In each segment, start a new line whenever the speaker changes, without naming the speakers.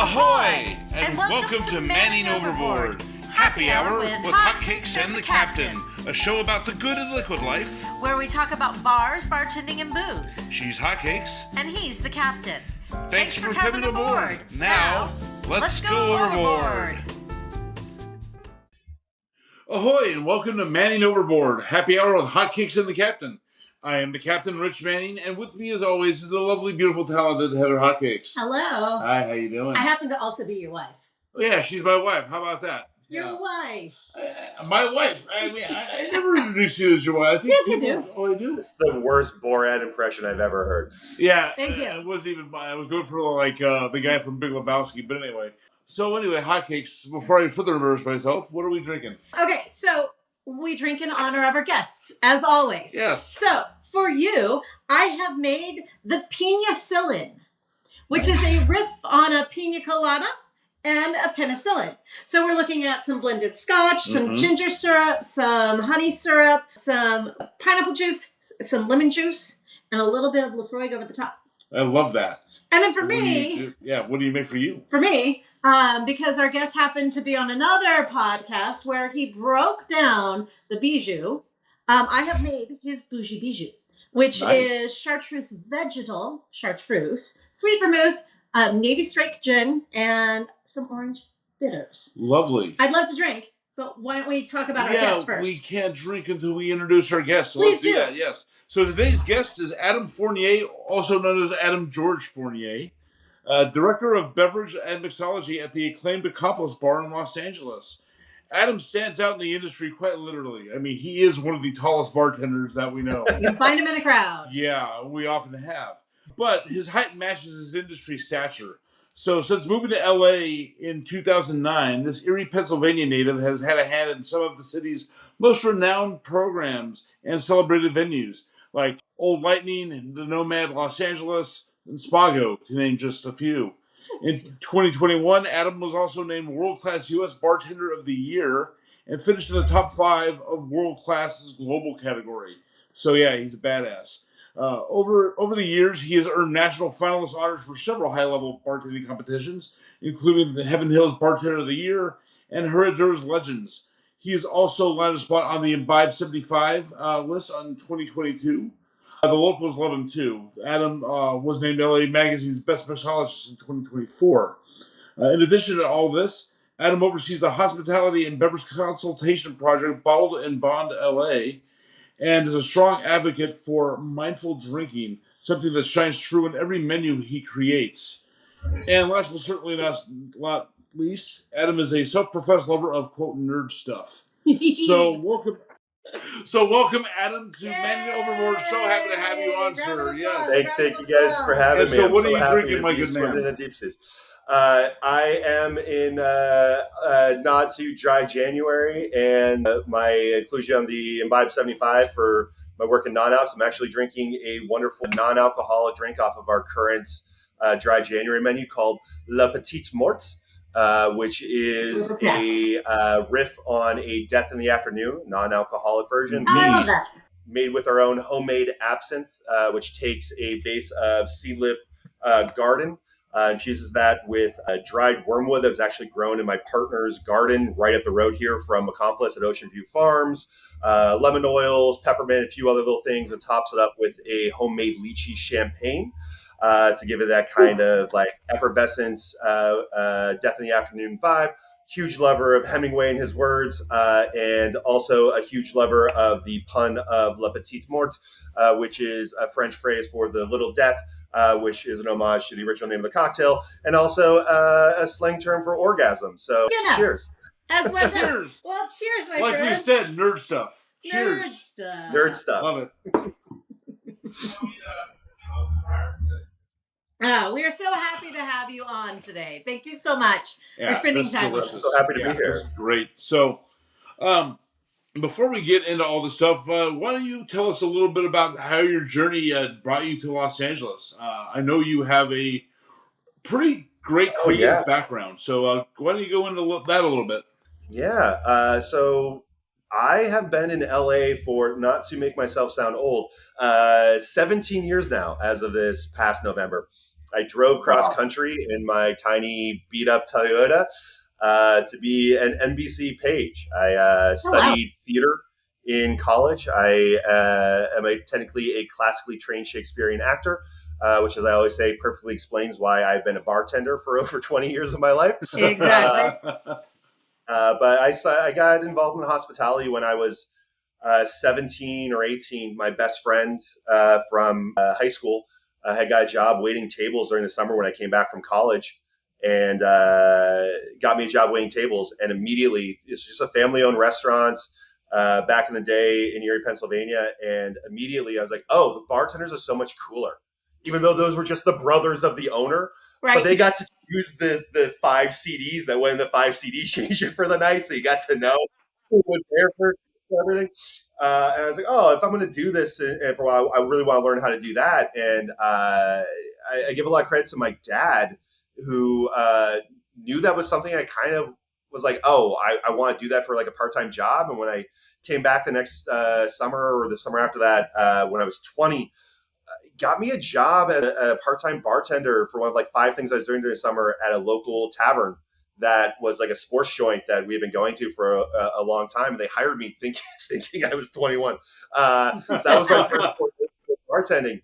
Ahoy! And welcome to Manning Overboard. Happy Hour with Hotcakes and the Captain. A show about the good in liquid life.
Where we talk about bars, bartending, and booze.
She's Hotcakes.
And he's the Captain.
Thanks for coming aboard. Now, let's go overboard. Ahoy and welcome to Manning Overboard. Happy Hour with Hotcakes and the Captain. I am the Captain, Rich Manning, and with me as always is the lovely, beautiful, talented Heather Hotcakes.
Hello.
Hi, how you doing?
I happen to also be your wife.
Oh, yeah, she's my wife. How about that?
Your wife.
My wife. I mean, I never introduced you as your wife.
Yes, you do.
Oh, I do.
It's the worst Borat impression I've ever heard.
Yeah.
Thank you.
It wasn't even mine. I was going for like the guy from Big Lebowski. But anyway. So anyway, Hotcakes, before I further embarrass myself, what are we drinking?
Okay, so we drink in honor of our guests, as always.
Yes.
So, for you, I have made the Penicillin, which is a riff on a pina colada and a penicillin. So we're looking at some blended scotch, some ginger syrup, some honey syrup, some pineapple juice, some lemon juice, and a little bit of Lafroig over the top.
I love that.
And then for
What
me...
do you make for you?
For me, because our guest happened to be on another podcast where he broke down the bijou, I have made his bougie bijou, which is chartreuse vegetal, chartreuse, sweet vermouth, Navy Strike gin, and some orange bitters.
Lovely.
I'd love to drink, but why don't we talk about our guest first?
We can't drink until we introduce our guest. So
Please
let's do that, yes. So today's guest is Adam Fournier, also known as Adam George Fournier, Director of Beverage and Mixology at the acclaimed Accomplice Bar in Los Angeles. Adam stands out in the industry quite literally. I mean, he is one of the tallest bartenders that we know.
You can find him in a crowd.
Yeah, we often have. But his height matches his industry stature. So since moving to LA in 2009, this Erie, Pennsylvania native has had a hand in some of the city's most renowned programs and celebrated venues, like Old Lightning, the Nomad Los Angeles, and Spago, to name just a few. In 2021, Adam was also named World Class U.S. Bartender of the Year and finished in the top 5 of World Class's global category. So yeah, he's a badass. Over the years, he has earned national finalist honors for several high-level bartending competitions, including the Heaven Hills Bartender of the Year and Herradur's Legends. He has also landed a spot on the Imbibe 75 list on 2022. The locals love him too. Adam was named LA Magazine's Best Mixologist in 2024. In addition to all this, Adam oversees the Hospitality and Beverage Consultation Project Bottled and Bond LA, and is a strong advocate for mindful drinking, something that shines true in every menu he creates. And last but certainly not least, Adam is a self-professed lover of, quote, nerd stuff. So welcome, Adam, to Manning Overboard. So happy to have you on, sir. Yes.
Thank you guys for having me.
So what are you
happy
drinking,
to
my
be
good man?
in the deep seas. I am in nod to dry January and my inclusion on the Imbibe 75 for my work in non-alcs. I'm actually drinking a wonderful non-alcoholic drink off of our current dry January menu called La Petite Morte. Which is a riff on a Death in the Afternoon, non-alcoholic version.
I love that.
Made with our own homemade absinthe, which takes a base of seedlip garden, infuses that with dried wormwood that was actually grown in my partner's garden right up the road here from Accomplice at Ocean View Farms, lemon oils, peppermint, a few other little things, and tops it up with a homemade lychee champagne. To give it that kind of like effervescent, Death in the Afternoon vibe. Huge lover of Hemingway and his words, and also a huge lover of the pun of La Petite Morte, which is a French phrase for the little death, which is an homage to the original name of the cocktail, and also a slang term for orgasm. So, cheers.
As well.
Cheers.
Well, cheers, my
like
friend.
you said, nerd stuff. Cheers.
Nerd stuff.
Love it.
We are so happy to have you on today. Thank you so much for spending time with us.
I'm so happy to be here.
This is great. So, before we get into all this stuff, why don't you tell us a little bit about how your journey brought you to Los Angeles? I know you have a pretty great creative background. So, why don't you go into that a little bit?
Yeah. So I have been in LA for, not to make myself sound old, 17 years now as of this past November. I drove cross
Wow.
country in my tiny beat up Toyota to be an NBC page. I
Oh, wow.
studied theater in college. I am technically a classically trained Shakespearean actor, which, as I always say, perfectly explains why I've been a bartender for over 20 years of my life.
Exactly.
But I got involved in hospitality when I was 17 or 18. My best friend from high school had got a job waiting tables during the summer when I came back from college, and got me a job waiting tables. And immediately, it's just a family-owned restaurant back in the day in Erie, Pennsylvania. And immediately I was like, oh, the bartenders are so much cooler. Even though those were just the brothers of the owner,
Right.
but they got to use the 5 CDs that went in the 5 CD changer for the night. So you got to know who was there for everything. And I was like, oh, if I'm going to do this for a while, I really want to learn how to do that. And I give a lot of credit to my dad, who knew that was something I kind of was like, oh, I want to do that for like a part-time job. And when I came back the next summer or the summer after that, when I was 20, got me a job as a part-time bartender for one of like 5 things I was doing during the summer at a local tavern that was like a sports joint that we had been going to for a long time. And they hired me thinking I was 21. So that was my first bartending.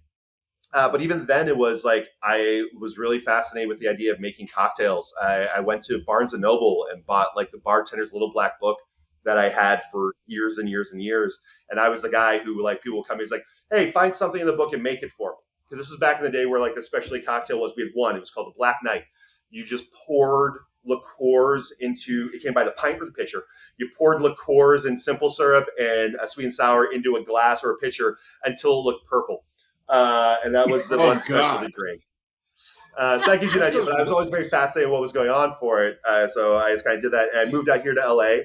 But even then, it was like I was really fascinated with the idea of making cocktails. I went to Barnes and Noble and bought like the bartender's little black book that I had for years and years and years. And I was the guy who, like, people would come, he's like, hey, find something in the book and make it for me. Because this was back in the day where like the specialty cocktail was, we had one, it was called the Black Knight. You just poured liqueurs into, it came by the pint or the pitcher. You poured liqueurs and simple syrup and a sweet and sour into a glass or a pitcher until it looked purple. And that was the one specialty drink. So that gives you an idea. But I was always very fascinated with what was going on for it. So I just kind of did that. And I moved out here to LA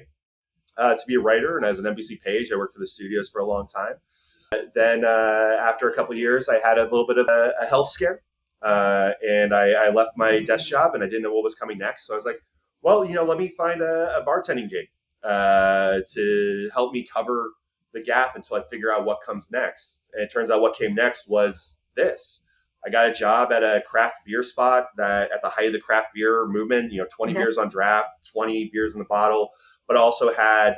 to be a writer. And as an NBC page, I worked for the studios for a long time. Then after a couple of years, I had a little bit of a health scare. And I left my desk job and I didn't know what was coming next. So I was like, well, let me find a bartending gig to help me cover the gap until I figure out what comes next. And it turns out what came next was this. I got a job at a craft beer spot that at the height of the craft beer movement, 20 beers on draft, 20 beers in the bottle, but also had,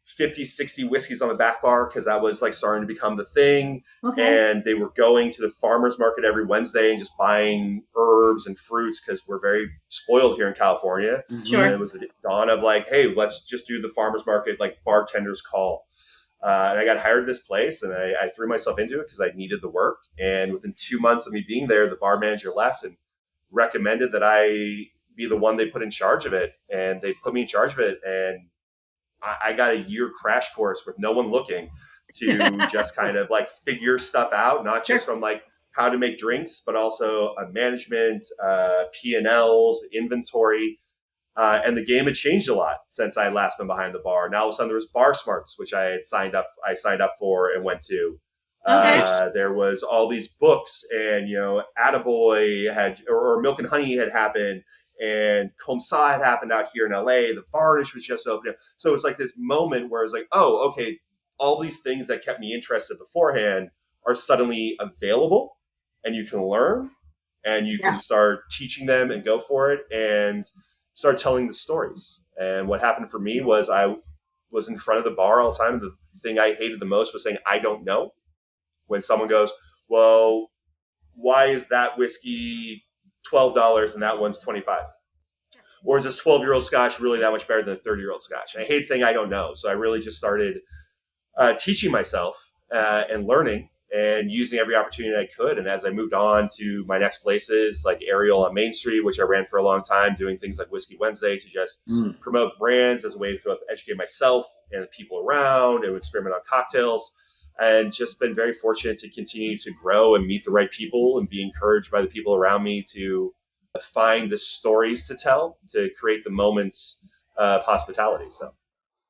50, 60 whiskeys on the back bar because that was like starting to become the thing. Okay. And they were going to the farmer's market every Wednesday and just buying herbs and fruits because we're very spoiled here in California.
Sure.
And it was the dawn of like, hey, let's just do the farmer's market, like bartender's call. And I got hired at this place and I threw myself into it because I needed the work. And within 2 months of me being there, the bar manager left and recommended that I be the one they put in charge of it. And they put me in charge of it. And I got a year crash course with no one looking to just kind of like figure stuff out, not just from like how to make drinks, but also management, P&Ls, inventory. And the game had changed a lot since I had last been behind the bar. Now all of a sudden there was Bar Smarts, which I signed up for and went to. Okay. There was all these books and, Attaboy had, or Milk and Honey had happened. And Comme Ça had happened out here in LA. The Varnish was just opening. So it was like this moment where it was like, oh, okay, all these things that kept me interested beforehand are suddenly available and you can learn and you can start teaching them and go for it and start telling the stories. And what happened for me was I was in front of the bar all the time. The thing I hated the most was saying, I don't know. When someone goes, well, why is that whiskey $12 and that one's $25? Or is this 12-year-old scotch really that much better than a 30-year-old scotch? I hate saying I don't know. So I really just started teaching myself and learning and using every opportunity I could. And as I moved on to my next places like Ariel on Main Street, which I ran for a long time, doing things like Whiskey Wednesday to just promote brands as a way to educate myself and the people around and experiment on cocktails. And just been very fortunate to continue to grow and meet the right people and be encouraged by the people around me to find the stories to tell, to create the moments of hospitality. So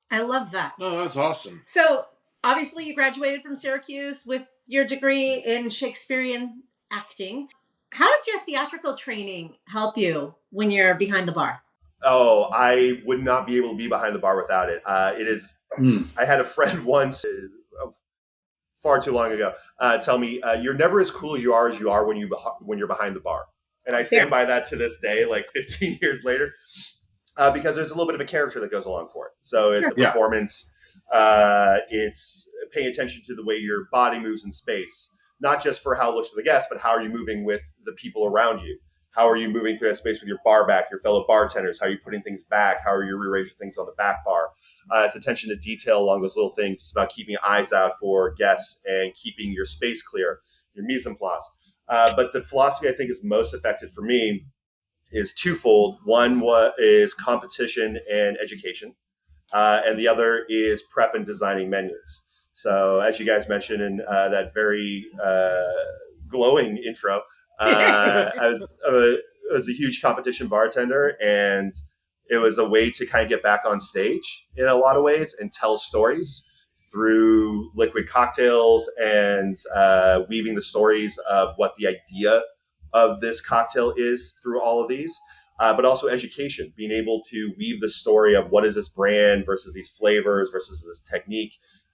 I love that.
No, that's awesome.
So obviously you graduated from Syracuse with your degree in Shakespearean acting. How does your theatrical training help you when you're behind the bar?
Oh, I would not be able to be behind the bar without it. It is. I had a friend once, far too long ago, tell me you're never as cool as you are when you're behind the bar. And I stand by that to this day, like 15 years later, because there's a little bit of a character that goes along for it. So it's a performance. It's paying attention to the way your body moves in space, not just for how it looks for the guests, but how are you moving with the people around you? How are you moving through that space with your bar back, your fellow bartenders? How are you putting things back? How are you rearranging things on the back bar? It's attention to detail along those little things. It's about keeping eyes out for guests and keeping your space clear, your mise en place. But the philosophy I think is most effective for me is twofold. One is competition and education, and the other is prep and designing menus. So as you guys mentioned in that very glowing intro, I was a huge competition bartender, and it was a way to kind of get back on stage in a lot of ways and tell stories through liquid cocktails and weaving the stories of what the idea of this cocktail is through all of these, but also education, being able to weave the story of what is this brand versus these flavors versus this technique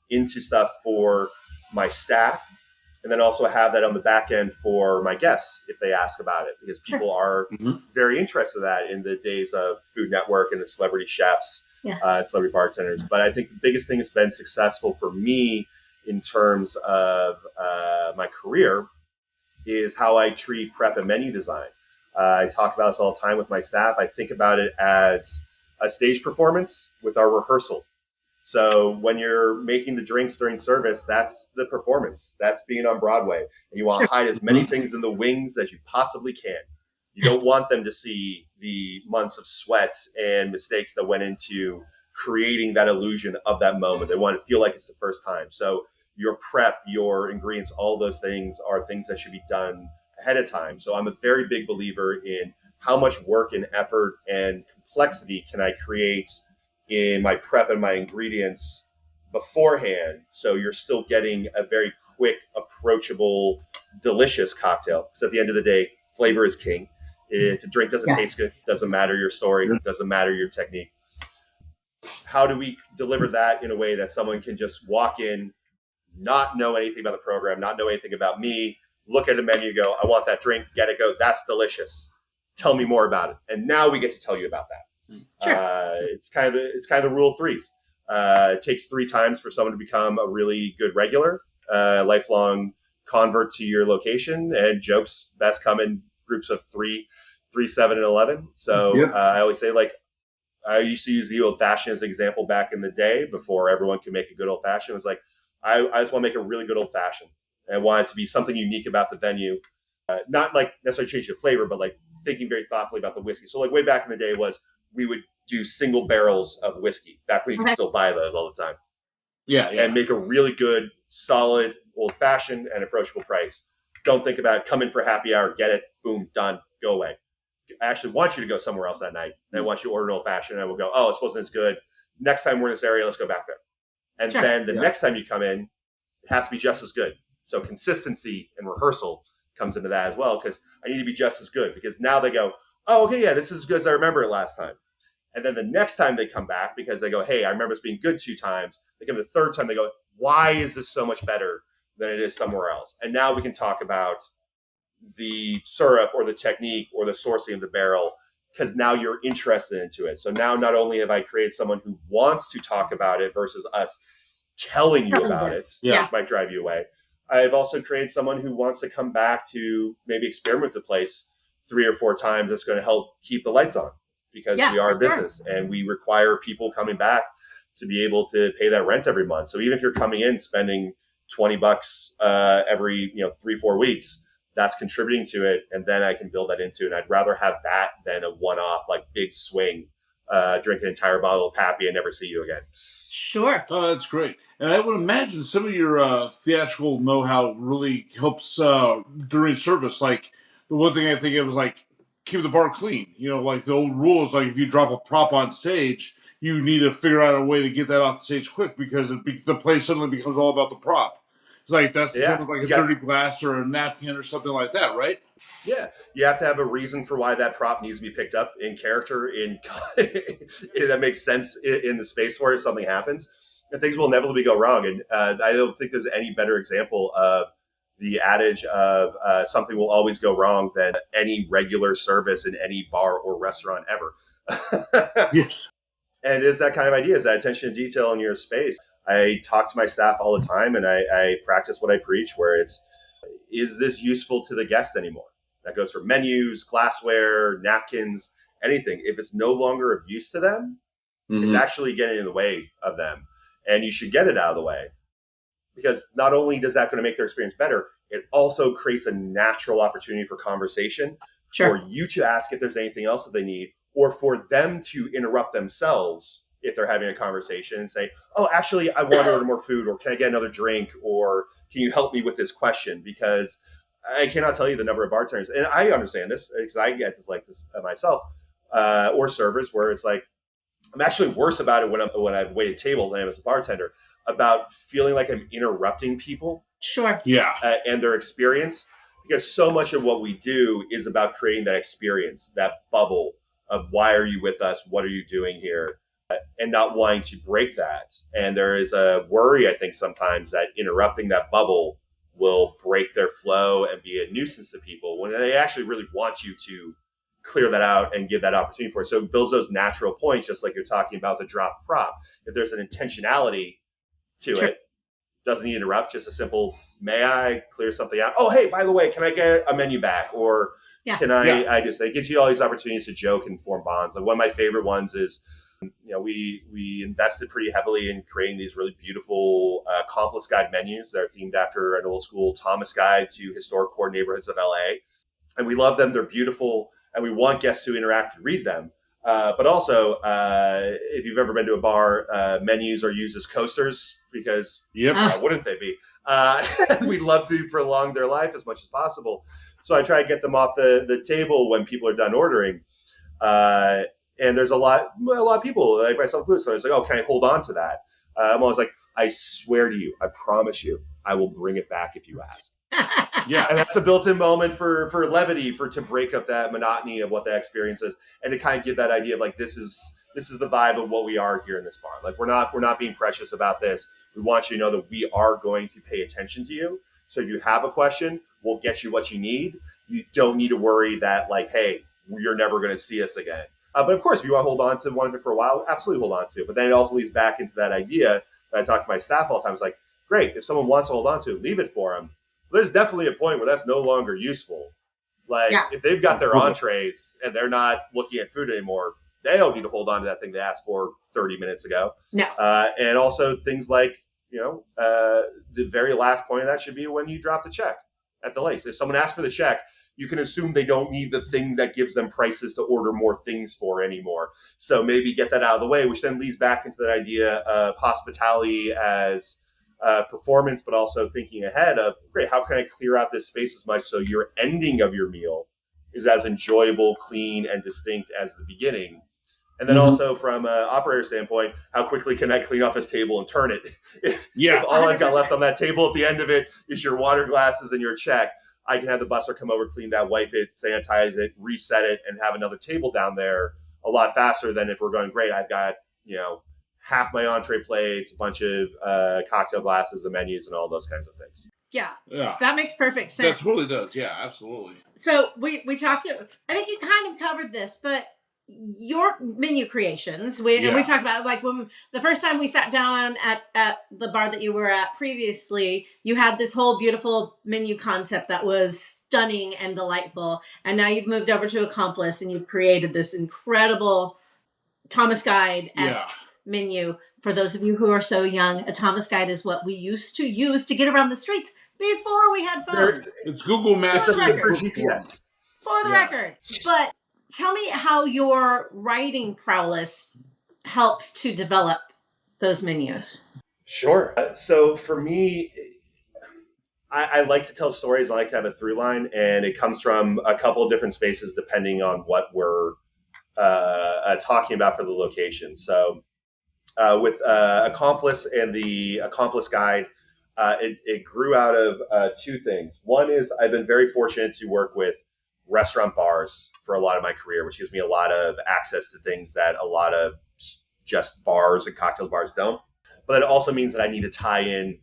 into stuff for my staff. And then also have that on the back end for my guests if they ask about it, because people are very interested in that in the days of Food Network and the celebrity chefs, celebrity bartenders. But I think the biggest thing that's been successful for me in terms of my career is how I treat prep and menu design. I talk about this all the time with my staff. I think about it as a stage performance with our rehearsal. So when you're making the drinks during service, that's the performance. That's being on Broadway. And you want to hide as many things in the wings as you possibly can. You don't want them to see the months of sweats and mistakes that went into creating that illusion of that moment. They want to feel like it's the first time. So your prep, your ingredients, all those things are things that should be done ahead of time. So I'm a very big believer in how much work and effort and complexity can I create in my prep and my ingredients beforehand, so you're still getting a very quick, approachable, delicious cocktail. Because at the end of the day, flavor is king. If the drink doesn't taste good, doesn't matter your story, doesn't matter your technique. How do we deliver that in a way that someone can just walk in, not know anything about the program, not know anything about me, look at a menu, go, I want that drink, get it, go, that's delicious. Tell me more about it. And now we get to tell you about that. Sure. It's kind of the rule of threes. It takes 3 times for someone to become a really good regular, lifelong convert to your location. And jokes best come in groups of 3, 7, and 11. So I always say, like, I used to use the old fashioned as an example back in the day before everyone could make a good old fashioned. It was like, I just want to make a really good old fashioned. And I want it to be something unique about the venue. Not like necessarily change the flavor, but like thinking very thoughtfully about the whiskey. So like way back in the day we would do single barrels of whiskey back when you could still buy those all the time. And make a really good, solid, old fashioned and approachable price. Don't think about it. Come in for happy hour, get it, boom, done, go away. I actually want you to go somewhere else that night. And I want you to order an old fashioned, and I will go, oh, it wasn't as good. Next time we're in this area, let's go back there. And then the next time you come in, it has to be just as good. So consistency and rehearsal comes into that as well, because I need to be just as good, because now they go, oh, okay, yeah, this is as good as I remember it last time. And then the next time they come back, because they go, hey, I remember it's being good 2 times. They come the third time, they go, why is this so much better than it is somewhere else? And now we can talk about the syrup or the technique or the sourcing of the barrel, because now you're interested into it. So now not only have I created someone who wants to talk about it versus us telling you about it, which might drive you away, I've also created someone who wants to come back to maybe experiment with the place 3 or 4 times. That's going to help keep the lights on, because we are a business and we require people coming back to be able to pay that rent every month. So even if you're coming in spending $20 every 3-4 weeks, that's contributing to it. And then I can build that into it. And I'd rather have that than a one-off, like, big swing, drink an entire bottle of Pappy and never see you again.
Sure.
Oh, that's great. And I would imagine some of your theatrical know-how really helps during service. Like, the one thing I think of is, like, keep the bar clean. Like the old rule is, like, if you drop a prop on stage, you need to figure out a way to get that off the stage quick, because the place suddenly becomes all about the prop. It's like that's sort of like a dirty glass or a napkin or something like that, right?
Yeah, you have to have a reason for why that prop needs to be picked up in character, that makes sense in the space where something happens. and things will inevitably go wrong. And I don't think there's any better example of the adage of something will always go wrong than any regular service in any bar or restaurant ever.
Yes.
And it is that kind of idea, is that attention to detail in your space. I talk to my staff all the time, and I practice what I preach, where is this useful to the guest anymore? That goes for menus, glassware, napkins, anything. If it's no longer of use to them, it's actually getting in the way of them. And you should get it out of the way. Because not only does that going to make their experience better, it also creates a natural opportunity for conversation for you to ask if there's anything else that they need, or for them to interrupt themselves if they're having a conversation and say, oh, actually, I want to order more food, or can I get another drink, or can you help me with this question? Because I cannot tell you the number of bartenders, and I understand this because I get this like this myself, or servers, where it's like, I'm actually worse about it when I've waited tables and I am as a bartender, about feeling like I'm interrupting people.
Sure.
Yeah.
And their experience, because so much of what we do is about creating that experience, that bubble of why are you with us? What are you doing here? And not wanting to break that. And there is a worry, I think, sometimes that interrupting that bubble will break their flow and be a nuisance to people, when they actually really want you to clear that out and give that opportunity for it. So it builds those natural points, just like you're talking about the drop prop. If there's an intentionality to it, doesn't need to interrupt, just a simple, may I clear something out? Oh, hey, by the way, can I get a menu back? Or can I just, it gives you all these opportunities to joke and form bonds. Like one of my favorite ones is, we invested pretty heavily in creating these really beautiful accomplice guide menus that are themed after an old school Thomas guide to historic core neighborhoods of LA. And we love them. They're beautiful. And we want guests to interact and read them. But also, if you've ever been to a bar, menus are used as coasters because wouldn't they be? We love to prolong their life as much as possible. So I try to get them off the table when people are done ordering. And there's a lot of people, like myself included. So I was like, oh, can I hold on to that? I'm always like, I swear to you, I promise you, I will bring it back if you ask.
Yeah.
And that's a built-in moment for levity, to break up that monotony of what that experience is, and to kind of give that idea of like, this is the vibe of what we are here in this bar. Like we're not being precious about this. We want you to know that we are going to pay attention to you. So if you have a question, we'll get you what you need. You don't need to worry that like, hey, you're never going to see us again. But of course, if you want to hold on to one of it for a while, absolutely hold on to it. But then it also leads back into that idea that I talk to my staff all the time. It's like, great, if someone wants to hold on to it, leave it for them. There's definitely a point where that's no longer useful. Like if they've got their entrees and they're not looking at food anymore, they don't need to hold on to that thing they asked for 30 minutes ago.
No.
And also things like, the very last point of that should be when you drop the check at the lace. If someone asks for the check, you can assume they don't need the thing that gives them prices to order more things for anymore. So maybe get that out of the way, which then leads back into that idea of hospitality as performance, but also thinking ahead of, great, how can I clear out this space as much so your ending of your meal is as enjoyable, clean, and distinct as the beginning? And then also from an operator standpoint, how quickly can I clean off this table and turn it? If all I've got left on that table at the end of it is your water glasses and your check, I can have the busser come over, clean that, wipe it, sanitize it, reset it, and have another table down there a lot faster than if we're going, great, I've got, half my entree plates, a bunch of cocktail glasses, the menus, and all those kinds of things.
Yeah.
Yeah.
That makes perfect sense.
That totally does. Yeah, absolutely.
So we talked to, I think you kind of covered this, but your menu creations, we talked about, like, when the first time we sat down at the bar that you were at previously, you had this whole beautiful menu concept that was stunning and delightful. And now you've moved over to Accomplice and you've created this incredible Thomas Guide-esque menu. For those of you who are so young, a Thomas Guide is what we used to use to get around the streets before we had phones.
It's Google Maps.
For the record.
GPS.
For the record. But tell me how your writing prowess helps to develop those menus.
Sure. So for me, I like to tell stories. I like to have a through line, and it comes from a couple of different spaces depending on what we're talking about for the location. So with Accomplice and the Accomplice Guide, it grew out of two things. One is I've been very fortunate to work with restaurant bars for a lot of my career, which gives me a lot of access to things that a lot of just bars and cocktails bars don't. but it also means that I need to tie in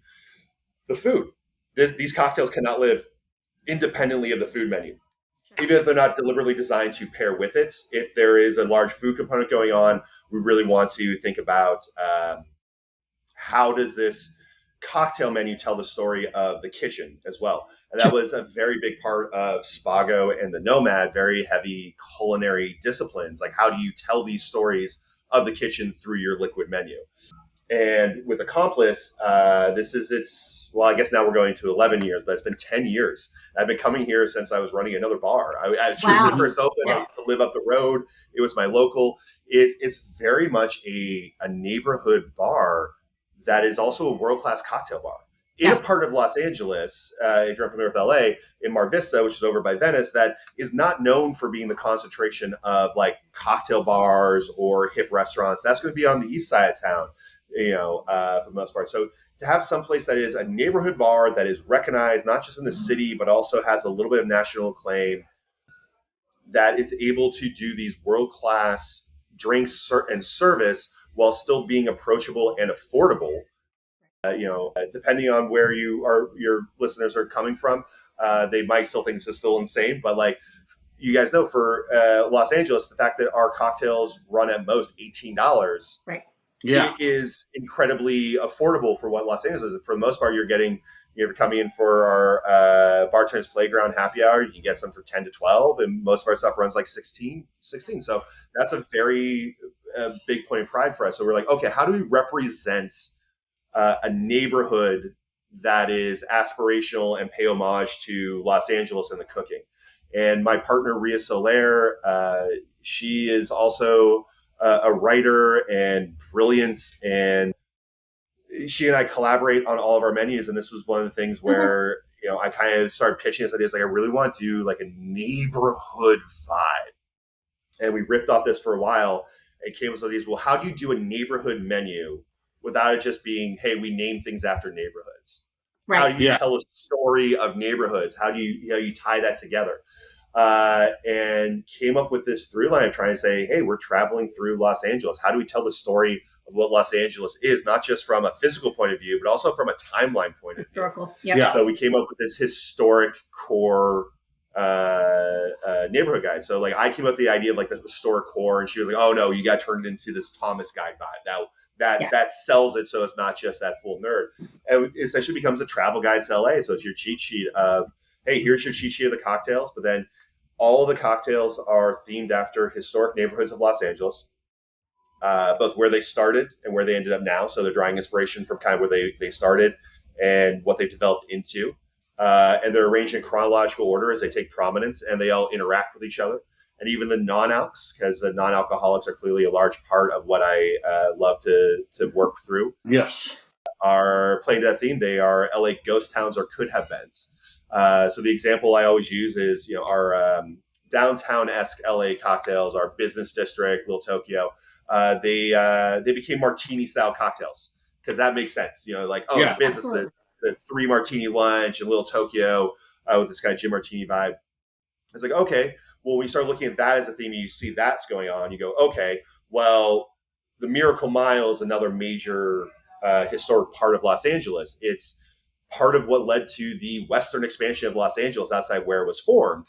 the food. These cocktails cannot live independently of the food menu, even if they're not deliberately designed to pair with it. If there is a large food component going on, we really want to think about how does this cocktail menu tell the story of the kitchen as well. And that was a very big part of Spago and the Nomad, very heavy culinary disciplines. Like, how do you tell these stories of the kitchen through your liquid menu? And with Accomplice, I guess now we're going to 11 years, but it's been 10 years. I've been coming here since I was running another bar. I when it first opened, I used to live up the road. It was my local. It's very much a neighborhood bar that is also a world-class cocktail bar. In a part of Los Angeles, if you're familiar with LA, in Mar Vista, which is over by Venice, that is not known for being the concentration of like cocktail bars or hip restaurants. That's going to be on the east side of town, for the most part. So to have some place that is a neighborhood bar that is recognized not just in the city, but also has a little bit of national acclaim, that is able to do these world-class drinks and service while still being approachable and affordable. Depending on where your listeners are coming from, they might still think this is still insane. But like you guys know, for Los Angeles, the fact that our cocktails run at most $18,
right?
Yeah,
it is incredibly affordable for what Los Angeles is. For the most part, you're coming in for our Bartenders Playground happy hour. You can get some for 10 to 12, and most of our stuff runs like 16. So that's a very big point of pride for us. So we're like, okay, how do we represent a neighborhood that is aspirational and pay homage to Los Angeles and the cooking? And my partner, Ria Soler, she is also a writer and brilliant, and she and I collaborate on all of our menus. And this was one of the things where, I kind of started pitching this idea. It's like, I really want to do like a neighborhood vibe. And we riffed off this for a while and came up with these, well, how do you do a neighborhood menu without it just being, hey, we name things after neighborhoods? Right. How do you tell a story of neighborhoods? How do you tie that together? And came up with this through line of trying to say, hey, we're traveling through Los Angeles. How do we tell the story of what Los Angeles is, not just from a physical point of view, but also from a timeline point of view?
Yeah.
So we came up with this historic core neighborhood guide. So like I came up with the idea of like the historic core, and she was like, oh no, you got turned into this Thomas guide vibe. That sells it, so it's not just that full nerd. And it essentially becomes a travel guide to LA. So it's your cheat sheet of, hey, here's your cheat sheet of the cocktails, but then all of the cocktails are themed after historic neighborhoods of Los Angeles, both where they started and where they ended up now. So they're drawing inspiration from kind of where they started and what they've developed into. And they're arranged in chronological order as they take prominence, and they all interact with each other. And even the non-alcs, because the non-alcoholics are clearly a large part of what I love to work through.
Yes.
Are playing to that theme. They are LA ghost towns or could have been. So the example I always use is, our downtown-esque LA cocktails, our business district, Little Tokyo. They became martini-style cocktails because that makes sense. The business, the 3 martini lunch and Little Tokyo with this kind of Jim Martini vibe. It's like, okay, well, when you start looking at that as a theme, you see that's going on. You go, okay, well, the Miracle Mile is another major historic part of Los Angeles. It's part of what led to the western expansion of Los Angeles outside where it was formed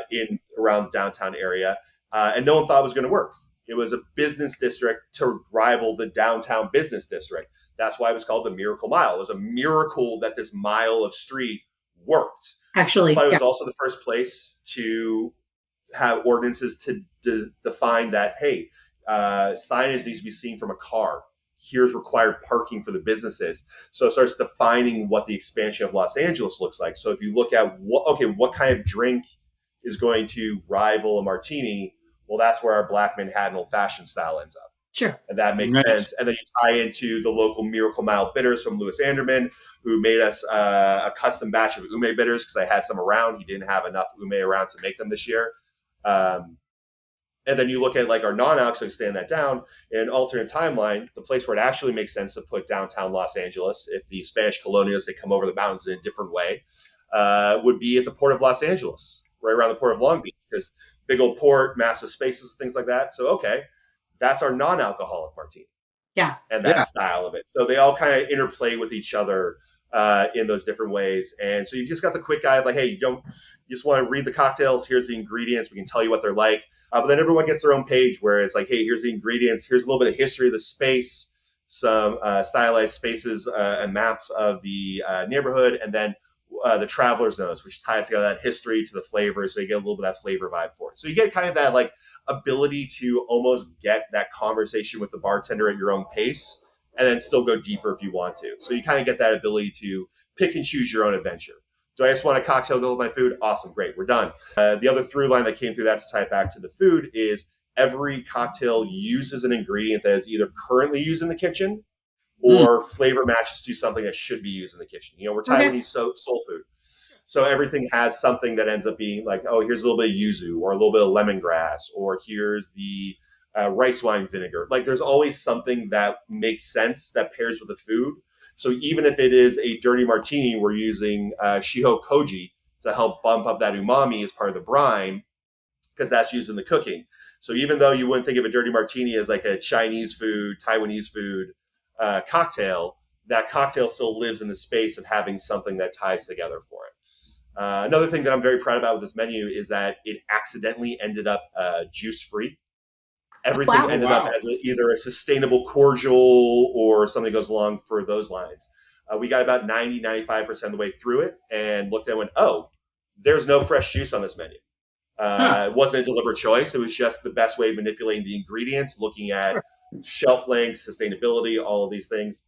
in around the downtown area. And no one thought it was going to work. It was a business district to rival the downtown business district. That's why it was called the Miracle Mile. It was a miracle that this mile of street worked.
Actually,
but it was also the first place to have ordinances to define that, hey, signage needs to be seen from a car. Here's required parking for the businesses. So it starts defining what the expansion of Los Angeles looks like. So if you look at what kind of drink is going to rival a martini, well, that's where our Black Manhattan old fashioned style ends up.
Sure.
And that makes sense. And then you tie into the local Miracle Mile bitters from Louis Anderman, who made us a custom batch of ume bitters because I had some around. He didn't have enough ume around to make them this year. And then you look at like our non-alcs, so stand that down in alternate timeline, the place where it actually makes sense to put downtown Los Angeles, if the Spanish colonials, they come over the mountains in a different way, would be at the Port of Los Angeles, right around the Port of Long Beach, because big old port, massive spaces, things like that. So, okay, that's our non-alcoholic martini.
Yeah.
and that style of it. So they all kind of interplay with each other in those different ways. And so you just got the quick guide, like, hey, you just want to read the cocktails. Here's the ingredients. We can tell you what they're like. But then everyone gets their own page where it's like, hey, here's the ingredients. Here's a little bit of history of the space, some stylized spaces and maps of the neighborhood, and then the traveler's notes, which ties together that history to the flavor. So you get a little bit of that flavor vibe for it. So you get kind of that like ability to almost get that conversation with the bartender at your own pace, and then still go deeper if you want to. So you kind of get that ability to pick and choose your own adventure. Do I just want a cocktail to go with my food? Awesome, great, we're done. The other through line that came through that to tie it back to the food is every cocktail uses an ingredient that is either currently used in the kitchen or flavor matches to something that should be used in the kitchen. You know, we're Taiwanese soul food. So everything has something that ends up being like, oh, here's a little bit of yuzu, or a little bit of lemongrass, or here's the rice wine vinegar. Like there's always something that makes sense that pairs with the food. So even if it is a dirty martini, we're using shiho koji to help bump up that umami as part of the brine, because that's used in the cooking. So even though you wouldn't think of a dirty martini as like a Chinese food, Taiwanese food cocktail, that cocktail still lives in the space of having something that ties together for it. Another thing that I'm very proud about with this menu is that it accidentally ended up juice-free. Everything ended up as either a sustainable cordial or something that goes along for those lines. We got about 95% of the way through it and looked at it and went, oh, there's no fresh juice on this menu. It wasn't a deliberate choice. It was just the best way of manipulating the ingredients, looking at shelf length, sustainability, all of these things.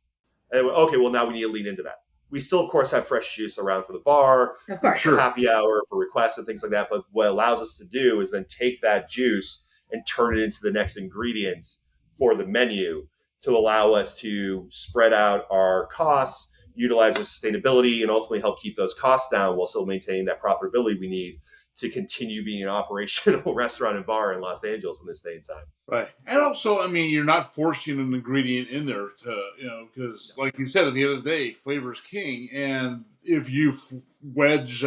And went, okay, well, now we need to lean into that. We still, of course, have fresh juice around for the bar, for happy hour, for requests and things like that. But what allows us to do is then take that juice and turn it into the next ingredients for the menu to allow us to spread out our costs, utilize our sustainability, and ultimately help keep those costs down while still maintaining that profitability we need to continue being an operational restaurant and bar in Los Angeles in this day and time.
Right. And also, I mean, you're not forcing an ingredient in there to, you know, because like you said, at the end of the day, flavor's king. And if you wedge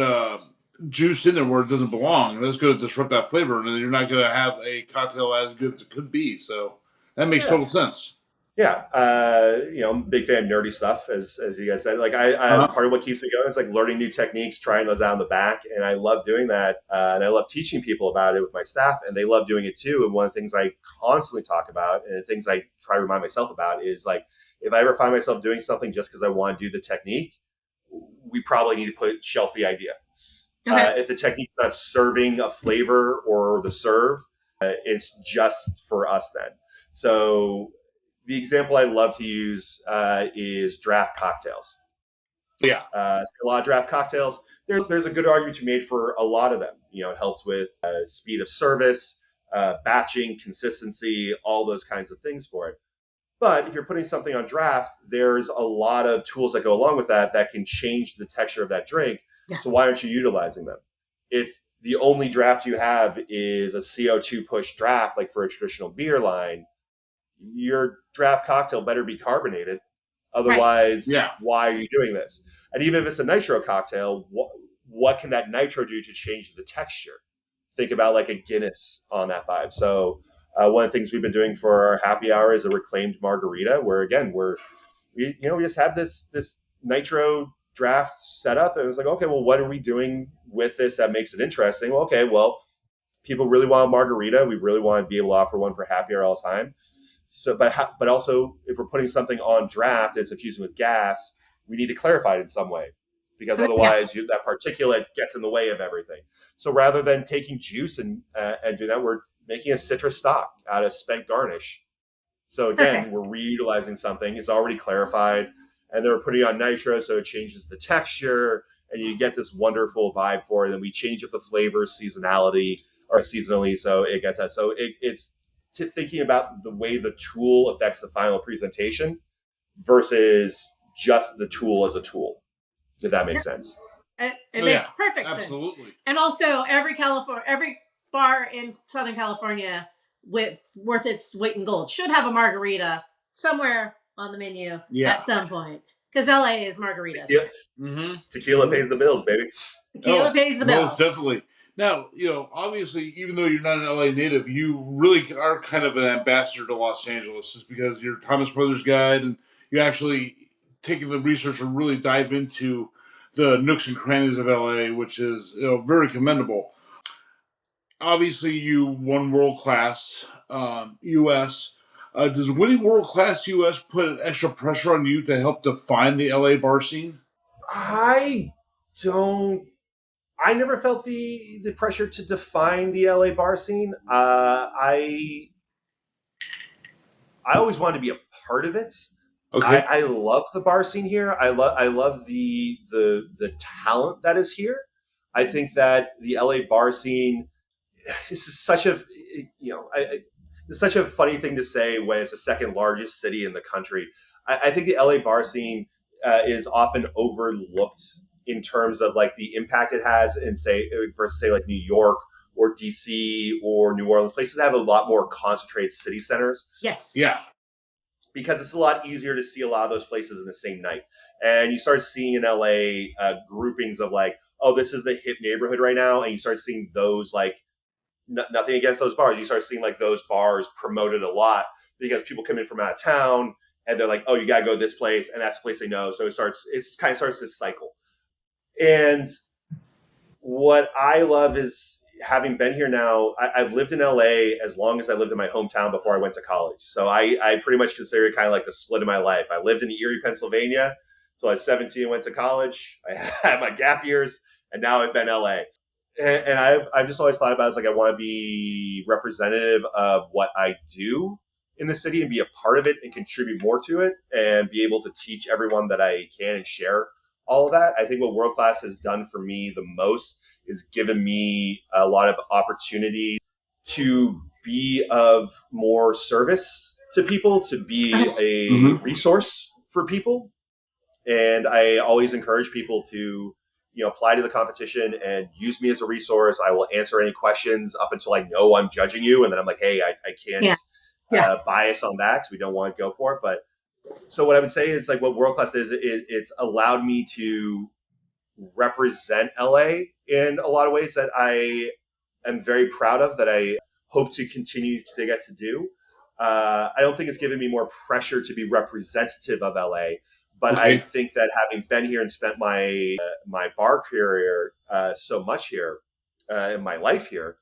juice in there where it doesn't belong, that's going to disrupt that flavor. And then you're not going to have a cocktail as good as it could be. So that makes total sense.
Yeah, I'm a big fan of nerdy stuff, as you guys said. Like, I part of what keeps me going is like learning new techniques, trying those out in the back, and I love doing that. And I love teaching people about it with my staff, and they love doing it too. And one of the things I constantly talk about, and the things I try to remind myself about, is like, if I ever find myself doing something just because I want to do the technique, we probably need to shelf the idea. If the technique's not serving a flavor or the serve, it's just for us then. So the example I love to use is draft cocktails.
Yeah.
A lot of draft cocktails. There's a good argument to be made for a lot of them. You know, it helps with speed of service, batching, consistency, all those kinds of things for it. But if you're putting something on draft, there's a lot of tools that go along with that can change the texture of that drink. Yeah. So why aren't you utilizing them? If the only draft you have is a CO2 push draft, like for a traditional beer line, your draft cocktail better be carbonated. Otherwise, why are you doing this? And even if it's a nitro cocktail, what can that nitro do to change the texture? Think about like a Guinness on that vibe. So one of the things we've been doing for our happy hour is a reclaimed margarita, where again, we just had this nitro draft set up, and it was like, okay, well, what are we doing with this that makes it interesting? Well, okay, well, people really want a margarita. We really want to be able to offer one for happy hour all the time. So, but also, if we're putting something on draft that's infusing with gas, we need to clarify it in some way, because otherwise that particulate gets in the way of everything. So rather than taking juice and do that, we're making a citrus stock out of spent garnish. So again, we're reutilizing something. It's already clarified, and then we're putting on nitro, so it changes the texture, and you get this wonderful vibe for it. And we change up the flavor seasonality or seasonally, so it gets that. So it's thinking about the way the tool affects the final presentation versus just the tool as a tool, if that makes sense.
It makes perfect sense.
Absolutely.
And also, every bar in Southern California worth its weight in gold should have a margarita somewhere on the menu at some point, because LA is margarita.
Tequila pays the bills, baby.
Tequila pays the bills.
Most definitely. Now, obviously, even though you're not an LA native, you really are kind of an ambassador to Los Angeles, just because you're Thomas Brothers guide and you actually taking the research to really dive into the nooks and crannies of LA, which is very commendable. Obviously, you won world class US. Does winning world class US put an extra pressure on you to help define the LA bar scene?
I don't. I never felt the pressure to define the LA bar scene. I always wanted to be a part of it.
Okay.
I love the bar scene here. I love the talent that is here. I think that the LA bar scene, this is such a it's such a funny thing to say when it's the second largest city in the country. I think the LA bar scene is often overlooked in terms of like the impact it has in versus say like New York or DC or New Orleans, places that have a lot more concentrated city centers.
Yes.
Yeah.
Because it's a lot easier to see a lot of those places in the same night. And you start seeing in LA groupings of like, oh, this is the hip neighborhood right now. And you start seeing those like, nothing against those bars. You start seeing like those bars promoted a lot because people come in from out of town and they're like, oh, you got to go to this place. And that's the place they know. So it kind of starts this cycle. And what I love is having been here now, I've lived in LA as long as I lived in my hometown before I went to college. So I pretty much consider it kind of like the split of my life. I lived in Erie, Pennsylvania until I was 17 and went to college. I had my gap years and now I've been LA. And I've just always thought about it as like, I want to be representative of what I do in the city and be a part of it and contribute more to it and be able to teach everyone that I can and share all of that. I think what World Class has done for me the most is given me a lot of opportunity to be of more service to people, to be a resource for people. And I always encourage people to, apply to the competition and use me as a resource. I will answer any questions up until I know I'm judging you. And then I'm like, hey, I can't bias on that because we don't want to go for it. But so what I would say is like what World Class is, it's allowed me to represent LA in a lot of ways that I am very proud of, that I hope to continue to get to do. I don't think it's given me more pressure to be representative of LA, but I think that having been here and spent my bar career so much here in my life here,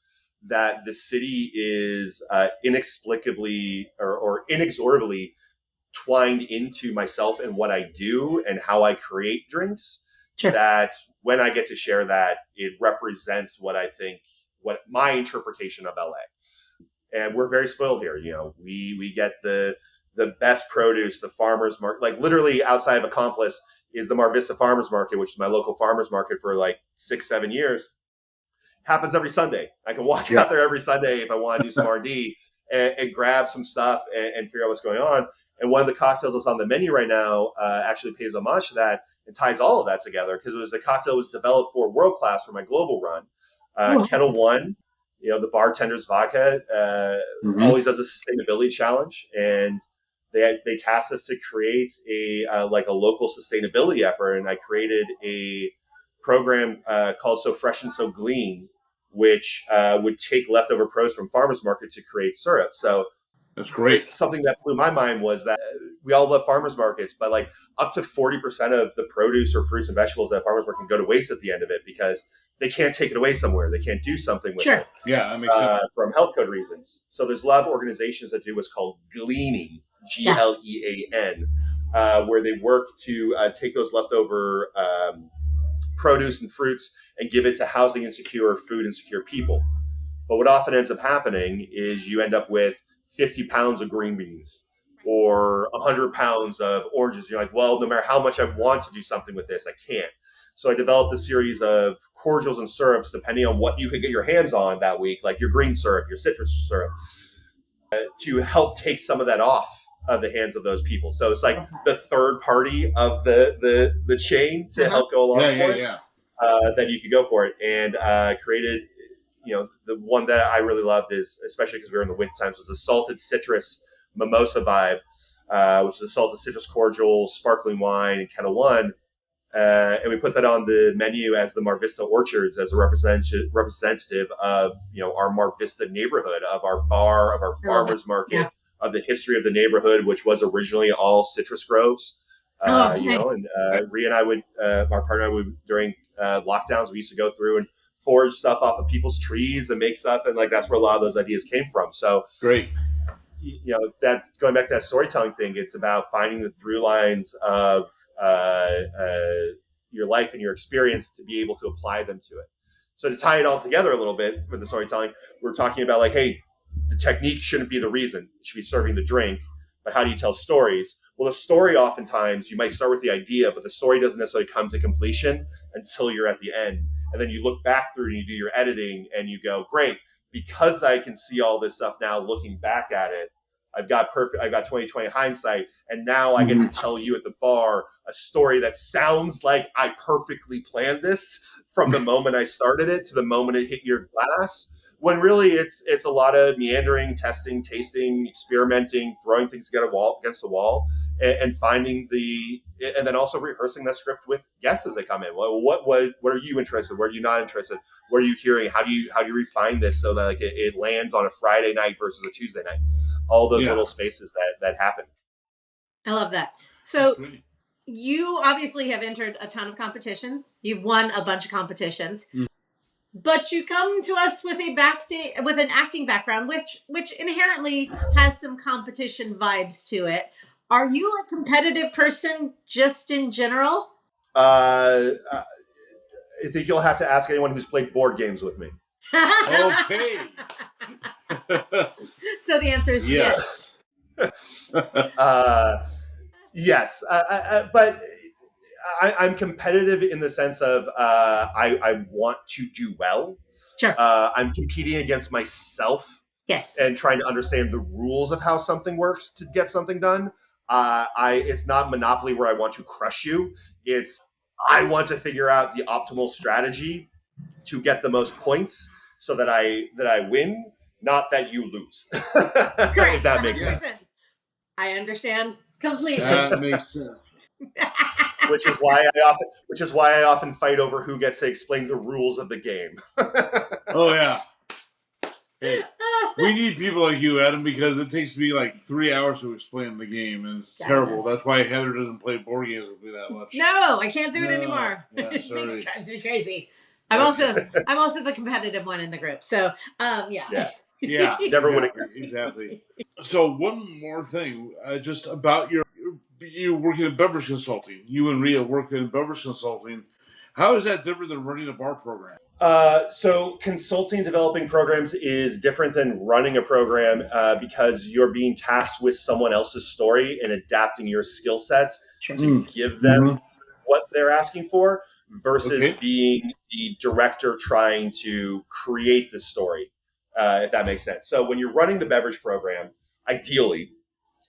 that the city is inexplicably or inexorably twined into myself and what I do and how I create drinks. Sure. That when I get to share that, it represents what I think, what my interpretation of LA. And we're very spoiled here. We get the best produce, the farmers market, like literally outside of Accomplice is the Mar Vista Farmers Market, which is my local farmers market for like 6-7 years. Happens every Sunday. I can walk out there every Sunday if I want to do some R&D and grab some stuff and figure out what's going on. And one of the cocktails that's on the menu right now actually pays homage to that and ties all of that together, because it was a cocktail that was developed for World Class for my global run. Kettle One, the bartenders vodka always does a sustainability challenge, and they tasked us to create a local sustainability effort. And I created a program called So Fresh and So Clean, which would take leftover produce from farmers market to create syrup. So
that's great.
Something that blew my mind was that we all love farmers markets, but like up to 40% of the produce or fruits and vegetables at farmers market can go to waste at the end of it because they can't take it away somewhere. They can't do something with it.
Yeah, that makes sense.
From health code reasons. So there's a lot of organizations that do what's called gleaning, GLEAN, where they work to take those leftover produce and fruits and give it to housing insecure, food insecure people. But what often ends up happening is you end up with 50 pounds of green beans or 100 pounds of oranges. You're like, well, no matter how much I want to do something with this, I can't. So I developed a series of cordials and syrups, depending on what you could get your hands on that week, like your green syrup, your citrus syrup, to help take some of that off of the hands of those people. So it's like the third party of the chain to help go along that you could go for it. And created, the one that I really loved is, especially because we were in the winter times, was the salted citrus mimosa vibe, which is a salted citrus cordial, sparkling wine, and Kettle One. And we put that on the menu as the Mar Vista Orchards, as a representative of, our Mar Vista neighborhood, of our bar, of our farmers market, of the history of the neighborhood, which was originally all citrus groves. And Ria and I would, our partner and I would, during lockdowns, we used to go through and forage stuff off of people's trees and make stuff, and that's where a lot of those ideas came from. So
great.
That's going back to that storytelling thing. It's about finding the through lines of your life and your experience to be able to apply them to it. So to tie it all together a little bit with the storytelling, we're talking about like, hey, the technique shouldn't be the reason. It should be serving the drink. But how do you tell stories? Well, the story, oftentimes you might start with the idea, but the story doesn't necessarily come to completion until you're at the end. And then you look back through and you do your editing and you go, great, because I can see all this stuff now looking back at it, I've got 20/20 hindsight, and now I get to tell you at the bar a story that sounds like I perfectly planned this from the moment I started it to the moment it hit your glass. When really it's a lot of meandering, testing, tasting, experimenting, throwing things against the wall, and finding and then also rehearsing that script with guests as they come in. Well, what are you interested? What are you not interested? What are you hearing? How do you refine this so that it lands on a Friday night versus a Tuesday night? All those little spaces that happen.
I love that. So you obviously have entered a ton of competitions. You've won a bunch of competitions. But you come to us with with an acting background, which inherently has some competition vibes to it. Are you a competitive person just in general?
I think you'll have to ask anyone who's played board games with me.
Okay.
So the answer is yes.
Yes, but I'm competitive in the sense of I want to do well.
Sure.
I'm competing against myself.
Yes.
And trying to understand the rules of how something works to get something done. It's not Monopoly where I want to crush you. It's I want to figure out the optimal strategy to get the most points so that I win, not that you lose.
Correct.
If that makes sense.
I understand completely.
That makes sense.
Which is why I often fight over who gets to explain the rules of the game.
Oh yeah. Hey, we need people like you, Adam, because it takes me like 3 hours to explain the game, and it's terrible. That's why Heather doesn't play board games with me that much.
No, I can't do it anymore.
Yeah, sorry.
It drives me crazy. I'm also the competitive one in the group. So yeah.
Yeah,
never would
exactly. So one more thing, just about you working in beverage consulting. You and Ria work in beverage consulting. How is that different than running a bar program?
So consulting, developing programs is different than running a program because you're being tasked with someone else's story and adapting your skill sets to give them what they're asking for versus being the director trying to create the story, if that makes sense. So when you're running the beverage program, ideally,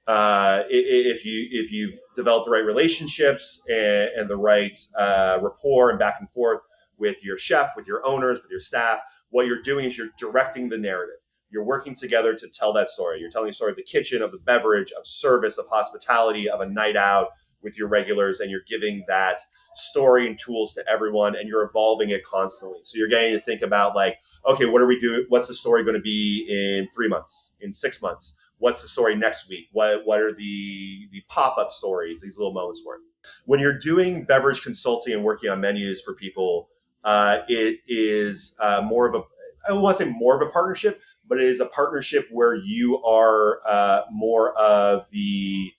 if you've developed the right relationships and the right rapport and back and forth with your chef, with your owners, with your staff, what you're doing is you're directing the narrative. You're working together to tell that story. You're telling the story of the kitchen, of the beverage, of service, of hospitality, of a night out with your regulars, and you're giving that story and tools to everyone, and you're evolving it constantly. So you're getting to think about like, okay, what are we doing? What's the story going to be in 3 months, in 6 months? What's the story next week? What are the pop-up stories, these little moments for it? When you're doing beverage consulting and working on menus for people, it is more of I don't want to say more of a partnership, but it is a partnership where you are more of the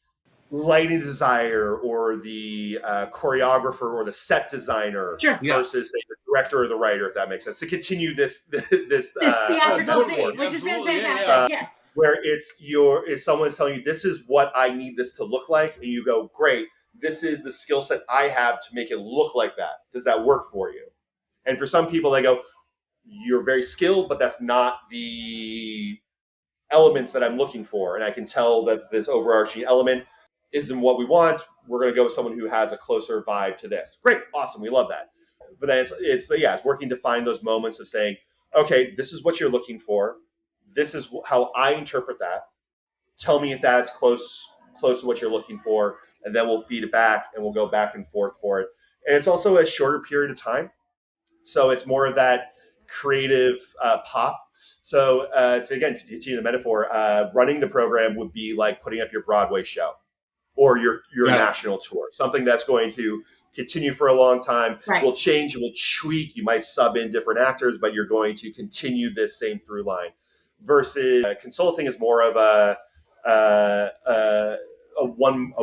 lighting designer or the choreographer or the set designer versus say, the director or the writer, if that makes sense, to continue this
theatrical thing, which has been fantastic. Yes.
Where it's someone's telling you, this is what I need this to look like. And you go, great, this is the skill set I have to make it look like that. Does that work for you? And for some people, they go, you're very skilled, but that's not the elements that I'm looking for. And I can tell that this overarching element isn't what we want. We're going to go with someone who has a closer vibe to this. Great. Awesome. We love that. But then it's working to find those moments of saying, okay, this is what you're looking for. This is how I interpret that. Tell me if that's close to what you're looking for. And then we'll feed it back and we'll go back and forth for it. And it's also a shorter period of time. So it's more of that creative pop. So again, to continue the metaphor, running the program would be like putting up your Broadway show or your national tour, something that's going to continue for a long time.
Right.
Will change, will tweak. You might sub in different actors, but you're going to continue this same through line. Versus consulting is more of a one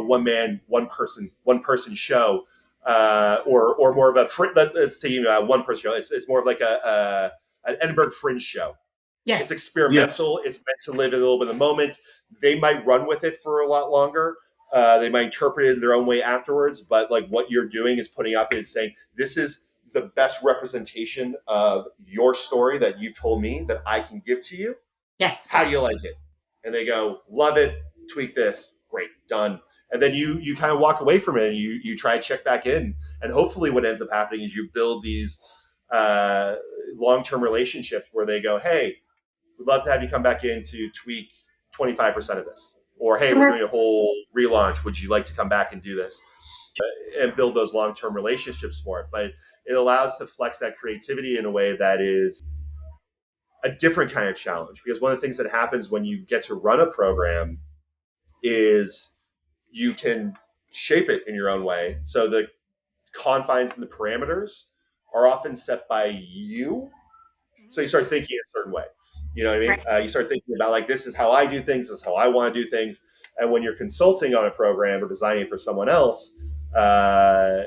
person show, or more of a let's take one person show. It's more of like an Edinburgh Fringe show.
Yes.
It's experimental. Yes. It's meant to live a little bit of the moment. They might run with it for a lot longer. They might interpret it in their own way afterwards. But like what you're doing is putting up is saying, this is the best representation of your story that you've told me that I can give to you.
Yes.
How do you like it? And they go, love it. Tweak this. Great. Done. And then you kind of walk away from it and you try to check back in. And hopefully what ends up happening is you build these long-term relationships where they go, hey, we'd love to have you come back in to tweak 25% of this. Or, hey, we're doing a whole relaunch. Would you like to come back and do this? And build those long-term relationships for it. But it allows to flex that creativity in a way that is a different kind of challenge. Because one of the things that happens when you get to run a program is you can shape it in your own way. So the confines and the parameters are often set by you. So you start thinking a certain way. You know what I mean? Right. You start thinking about like, this is how I do things. This is how I want to do things. And when you're consulting on a program or designing it for someone else, they're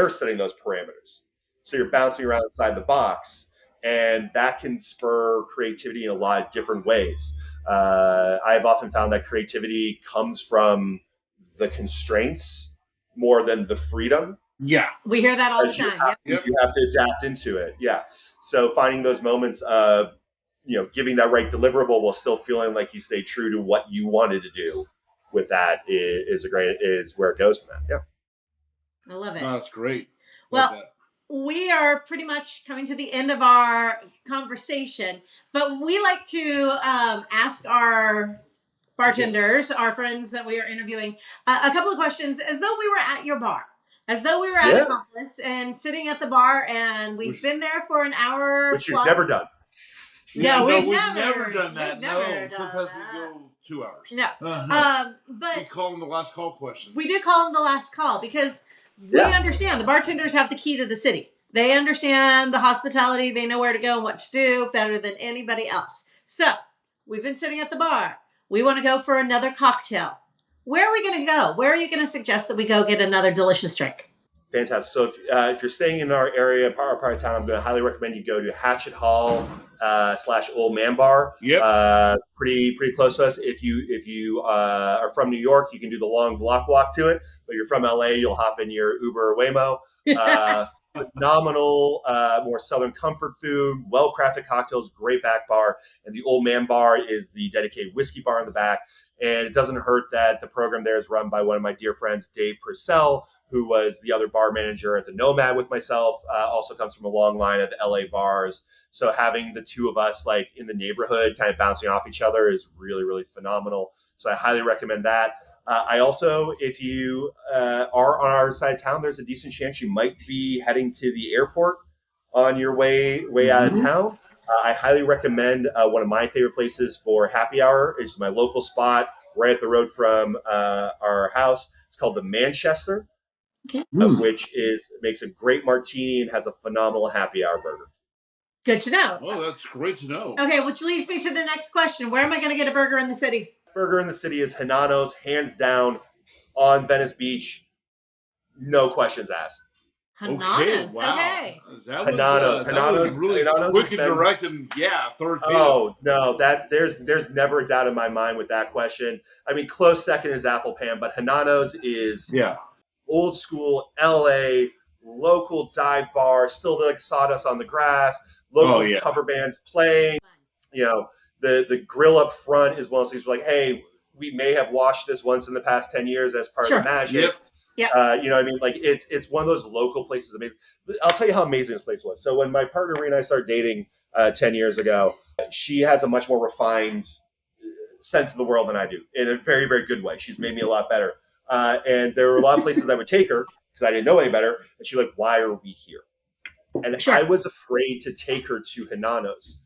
setting those parameters. So you're bouncing around inside the box, and that can spur creativity in a lot of different ways. I've often found that creativity comes from the constraints more than the freedom.
Yeah.
We hear that all the time.
You have to adapt into it. Yeah. So finding those moments of, giving that right deliverable while still feeling like you stay true to what you wanted to do with that is where it goes from that. Yeah.
I love it.
Oh, that's great.
Well, we are pretty much coming to the end of our conversation, but we like to ask our bartenders, our friends that we are interviewing, a couple of questions as though we were at your bar. As though we were at Accomplice and sitting at the bar, and we've been there for an hour.
Which you've never done.
No, we've
never done that. No, sometimes we go 2 hours.
No, but
we call them the last call questions.
We do call them the last call because we understand the bartenders have the key to the city. They understand the hospitality. They know where to go and what to do better than anybody else. So we've been sitting at the bar. We want to go for another cocktail. Where are we going to go? Where are you going to suggest that we go get another delicious drink?
Fantastic. So if you're staying in our area, part of town, I'm going to highly recommend you go to Hatchet Hall / Old Man Bar.
Yep.
Pretty close to us. If you are from New York, you can do the long block walk to it. But if you're from LA, you'll hop in your Uber or Waymo. Phenomenal, more Southern comfort food, well-crafted cocktails, great back bar. And the Old Man Bar is the dedicated whiskey bar in the back. And it doesn't hurt that the program there is run by one of my dear friends, Dave Purcell, who was the other bar manager at the Nomad with myself, also comes from a long line of LA bars. So having the two of us like in the neighborhood kind of bouncing off each other is really, really phenomenal. So I highly recommend that. I also, if you are on our side of town, there's a decent chance you might be heading to the airport on your way out of town. I highly recommend one of my favorite places for happy hour. It's my local spot right up the road from our house. It's called the Manchester, which makes a great martini and has a phenomenal happy hour burger.
Good to know.
Oh, that's great to know.
Okay, which leads me to the next question. Where am I going to get a burger in the city?
Burger in the city is Hanano's, hands down, on Venice Beach. No questions asked.
Hanano's.
Wow.
Okay.
Hanano's
really quick and direct and authoritative.
Oh no, there's never a doubt in my mind with that question. I mean, close second is Apple Pan, but Hanano's is old school LA local dive bar, still like sawdust on the grass, local cover bands playing. The grill up front is one of those things like, hey, we may have washed this once in the past 10 years as part of the magic.
Yep.
You know what I mean? Like it's one of those local places. Amazing. I'll tell you how amazing this place was. So when my partner Ria and I started dating 10 years ago, she has a much more refined sense of the world than I do in a very, very good way. She's made me a lot better. And there were a lot of places I would take her because I didn't know any better. And she's like, why are we here? And
Sure.
I was afraid to take her to Hananos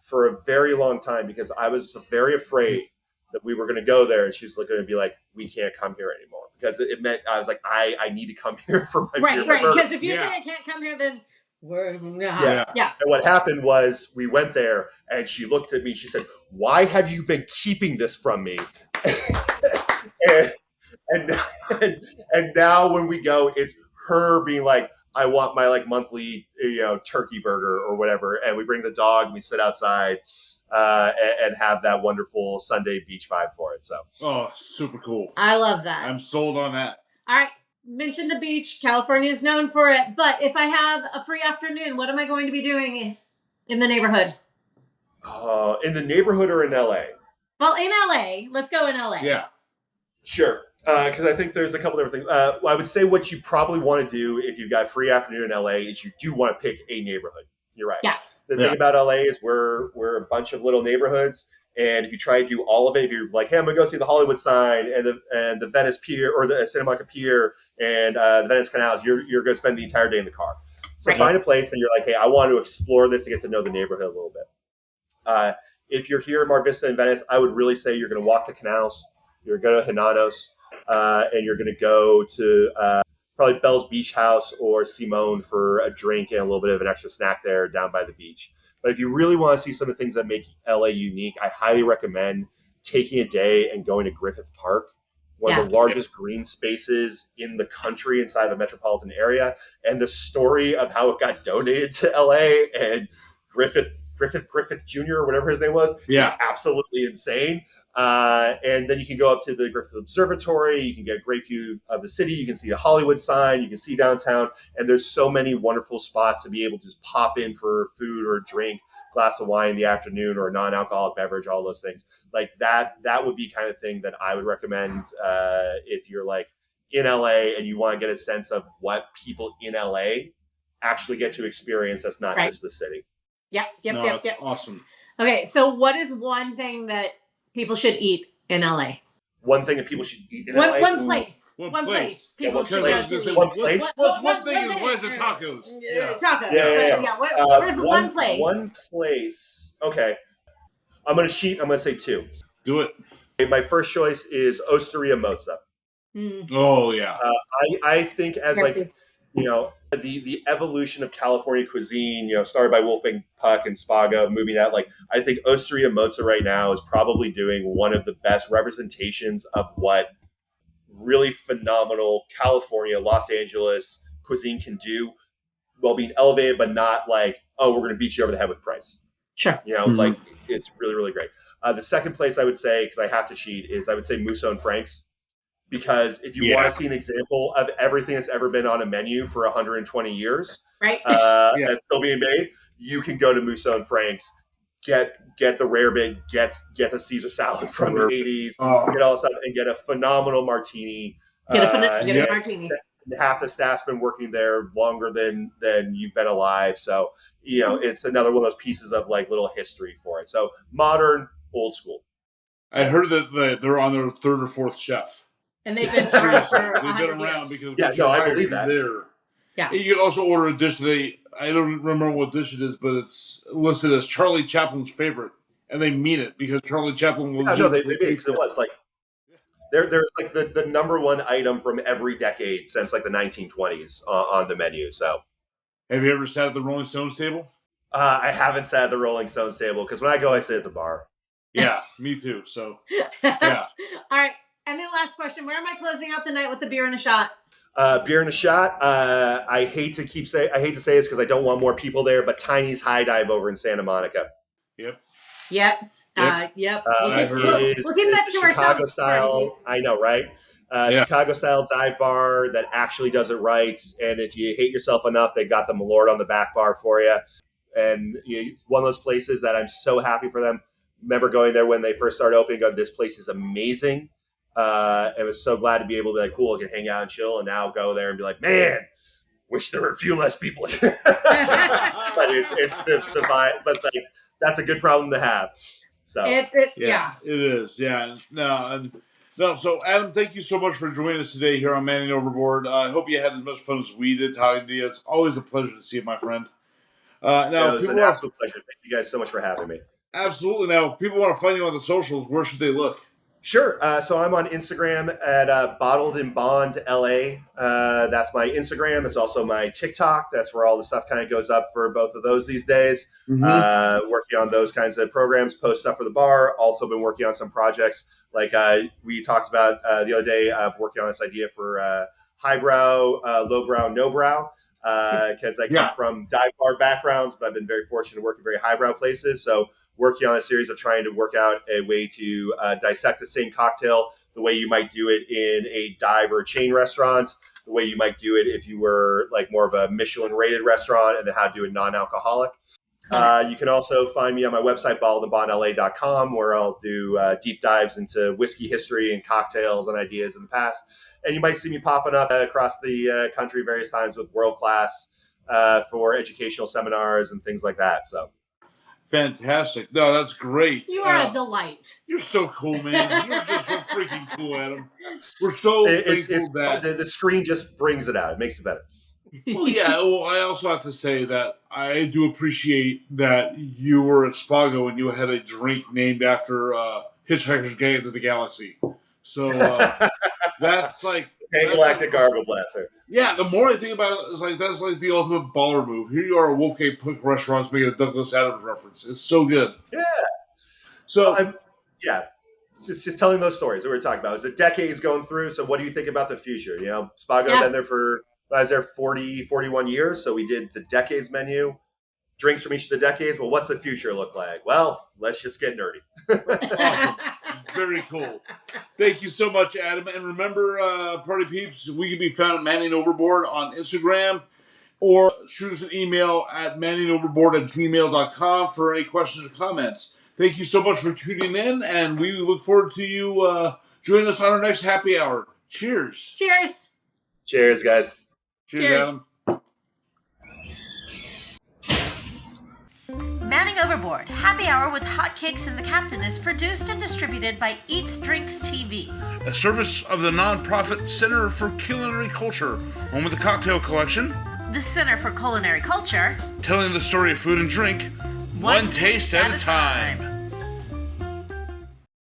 for a very long time because I was very afraid that we were going to go there and she was going to be like, we can't come here anymore. Because it meant I was like, I need to come here for my
Right.
burger.
Because if you say I can't come here, then we're
Yeah. And what happened was we went there and she looked at me. She said, why have you been keeping this from me? and now when we go, it's her being like, I want my like monthly, turkey burger or whatever. And we bring the dog and we sit outside and have that wonderful Sunday beach vibe for it. So,
super cool.
I love that.
I'm sold on that.
All right. Mention the beach. California is known for it. But if I have a free afternoon, what am I going to be doing in the neighborhood?
In the neighborhood or in LA?
Well, in LA. Let's go in LA.
Yeah.
Sure. Because I think there's a couple different things. I would say what you probably want to do if you've got a free afternoon in LA is you do want to pick a neighborhood. You're right.
Yeah.
The thing about LA is we're a bunch of little neighborhoods. And if you try to do all of it, if you're like, hey, I'm going to go see the Hollywood sign and the Venice Pier or the Santa Monica Pier and the Venice Canals, you're going to spend the entire day in the car. So find a place and you're like, hey, I want to explore this and get to know the neighborhood a little bit. If you're here in Mar Vista and Venice, I would really say you're going to walk the canals. You're going to go to Hananos. And you're going to go to probably Bell's Beach House or Simone for a drink and a little bit of an extra snack there down by the beach. But if you really want to see some of the things that make LA unique, I highly recommend taking a day and going to Griffith Park, one of the largest green spaces in the country inside the metropolitan area. And the story of how it got donated to LA and Griffith Jr. or whatever his name was is absolutely insane. And then you can go up to the Griffith Observatory. You can get a great view of the city. You can see the Hollywood sign. You can see downtown. And there's so many wonderful spots to be able to just pop in for food or a drink, glass of wine in the afternoon or a non-alcoholic beverage, all those things. Like that would be kind of thing that I would recommend if you're like in LA and you want to get a sense of what people in LA actually get to experience. That's not just the city.
Yep.
Awesome.
Okay, so what is one thing that people should eat in LA?
One thing that people should eat in LA?
One place. One place. People should go to eat.
One place?
What's one thing? Where's the tacos?
Tacos.
Yeah.
Where's the one place?
One place. Okay. I'm going to cheat. I'm going to say two.
Do it.
Okay, my first choice is Osteria Mozza.
Oh, yeah.
I think as like, the evolution of California cuisine, started by Wolfgang Puck and Spago, moving out, like, I think Osteria Mozza right now is probably doing one of the best representations of what really phenomenal California, Los Angeles cuisine can do while being elevated, but not like, oh, we're going to beat you over the head with price.
Sure.
Like, it's really, really great. The second place I would say, because I have to cheat, is I would say Musso and Frank's. Because if you want to see an example of everything that's ever been on a menu for 120 years,
right?
That's still being made, you can go to Musso and Frank's, get the rare bit, get the Caesar salad from the 80s, get all this stuff, and get a phenomenal martini.
Get a martini.
Half the staff's been working there longer than you've been alive. So, it's another one of those pieces of like little history for it. So modern, old school.
I heard that they're on their third or fourth chef.
And they've been around
around because
I believe that.
There.
Yeah.
You can also order a dish I don't remember what dish it is, but it's listed as Charlie Chaplin's favorite, and they mean it because Charlie Chaplin was.
They made it because it was like there's like the number one item from every decade since like the 1920s on the menu. So,
have you ever sat at the Rolling Stones table?
I haven't sat at the Rolling Stones table because when I go, I sit at the bar.
Yeah, me too. So, yeah.
All right. And then last question, where am I closing out the night with the beer and a shot?
Beer and a shot. I hate to say this because I don't want more people there, but Tiny's High Dive over in Santa Monica.
Yep.
We'll get that to
Chicago
ourselves.
style. I know, right? Chicago style dive bar that actually does it right. And if you hate yourself enough, they got the Malort on the back bar for you. And it's one of those places that I'm so happy for them. Remember going there when they first started opening, going, this place is amazing. I was so glad to be able to be like, cool, I can hang out and chill, and now go there and be like, man, wish there were a few less people here. But it's the vibe, but like, that's a good problem to have. So
it is. Yeah. No, No, so Adam, thank you so much for joining us today here on Manning Overboard. I hope you had as much fun as we did talking to you. It's always a pleasure to see you, my friend. Now,
It was an absolute pleasure. Thank you guys so much for having me.
absolutely. Now, if people want to find you on the socials, where should they look?
Sure. So I'm on Instagram at Bottled and Bond LA. That's my Instagram. It's also my TikTok. That's where all the stuff kind of goes up for both of those these days. Working on those kinds of programs, post stuff for the bar. Also been working on some projects like we talked about the other day, working on this idea for highbrow, lowbrow, no brow. Because I come from dive bar backgrounds, but I've been very fortunate to work in very highbrow places. So working on a series of trying to work out a way to dissect the same cocktail the way you might do it in a dive or chain restaurant, the way you might do it if you were like more of a Michelin rated restaurant, and then how to do it non-alcoholic. You can also find me on my website, balledandbondla.com, where I'll do deep dives into whiskey history and cocktails and ideas in the past. And you might see me popping up across the country various times with world class for educational seminars and things like that. So.
Fantastic. No, that's great.
You are a delight.
You're so cool, man. You're just so freaking cool, Adam. We're so thankful that...
The screen just brings it out. It makes it better.
Well, yeah. Well, I also have to say that I do appreciate that you were at Spago and you had a drink named after Hitchhiker's Guide to the Galaxy. So that's like...
Galactic Gargle Blaster.
Yeah, the more I think about it, it's like that's like the ultimate baller move. Here you are at Wolfgang Puck restaurants making a Douglas Adams reference. It's so good.
Yeah.
So
It's just telling those stories that we were talking about. It's the decades going through. So what do you think about the future? You know, Spago been there I was there 40, 41 years. So we did the decades menu, drinks from each of the decades. Well, what's the future look like? Well, let's just get nerdy.
Awesome. Very cool. Thank you so much, Adam. And remember, Party Peeps, we can be found at Manning Overboard on Instagram, or shoot us an email at manningoverboard@gmail.com for any questions or comments. Thank you so much for tuning in, and we look forward to you joining us on our next happy hour. Cheers.
Cheers.
Cheers, guys.
Cheers, Adam.
Manning Overboard, Happy Hour with Hotcakes and the Captain is produced and distributed by EatsDrinksTV.
A service of the nonprofit Center for Culinary Culture, home of the cocktail collection,
The Center for Culinary Culture,
telling the story of food and drink, one taste at a time.